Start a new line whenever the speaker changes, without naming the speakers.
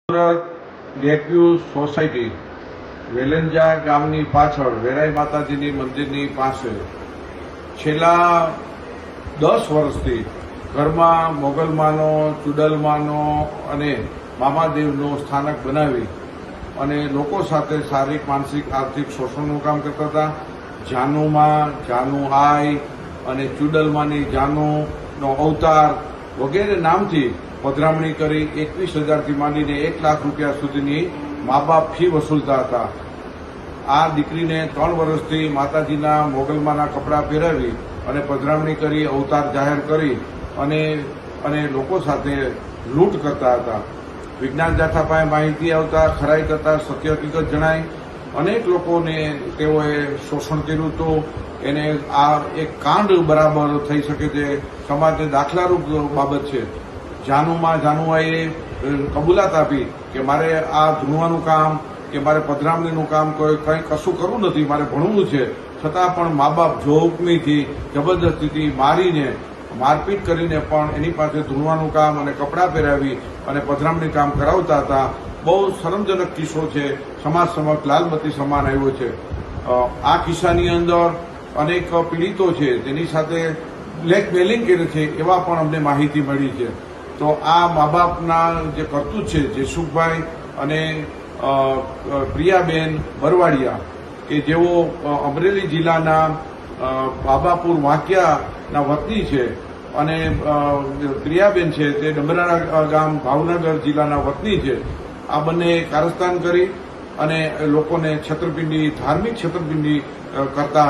Lakeview society Velanja ગામની પાછળ વેરાઈ માતાજીની મંદિરની પાસે છેલ્લા 10 વર્ષથી ઘરમાં મોગલમાનો, ચુડલમાનો અને મામાદેવનો સ્થાનક બનાવી અને લોકો સાથે શારીરિક, માનસિક, આર્થિક શોષણનું કામ કરતા હતા. જાનુમાં, જાનુ આઈ અને ચુડલમાની જાનુનો અવતાર વગેરે નામથી પધરામણી કરી 21,000થી માંડીને 1 લાખ રૂપિયા સુધીની મા બાપ ફી વસૂલતા હતા. આ દીકરીને 3 વર્ષથી માતાજીના મોગલમાના કપડાં પહેરાવી અને પધરામણી કરી, અવતાર જાહેર કરી અને લોકો સાથે લૂંટ કરતા હતા. વિજ્ઞાન જાથા પાસે માહિતી આવતા, ખરાઈ કરતા, સત્ય હકીકત જણાય. અનેક લોકોને તેઓએ શોષણ કર્યું હતું. એને આ એક કાંડ બરાબર થઈ શકે તે સમાજને દાખલારૂપ બાબત છે. જાનુઆઈએ કબૂલાત આપી કે મારે આ ધૂણવાનું કામ કે મારે પધરામણીનું કામ કંઈ કશું કરવું નથી, મારે ભણવું છે. છતાં પણ મા બાપ જોહુકમીથી, જબરદસ્તીથી મારીને, મારપીટ કરીને પણ એની પાસે ધૂણવાનું કામ અને કપડાં પહેરાવી અને પધરામણી કામ કરાવતા હતા. બહુ શરમજનક કિસ્સો છે. સમાજ સમક્ષ લાલબત્તી સમાન આવ્યો છે. આ કિસ્સાની અંદર અનેક પીડિતો છે, તેની સાથે બ્લેકમેલિંગ કરે છે એવા પણ અમને માહિતી મળી છે. તો આ મા બાપના જે કરતૂત છે, જેસુખભાઈ અને પ્રિયાબેન બરવાડિયા, કે જેઓ અમરેલી જિલ્લાના બાબાપુર વાંકિયાના વતની છે અને પ્રિયાબેન છે તે ડમરાળા ગામ ભાવનગર જિલ્લાના વતની છે. આ બંને કારસ્તાન કરી અને લોકોને છેતરપિંડી, ધાર્મિક છેતરપિંડી કરતા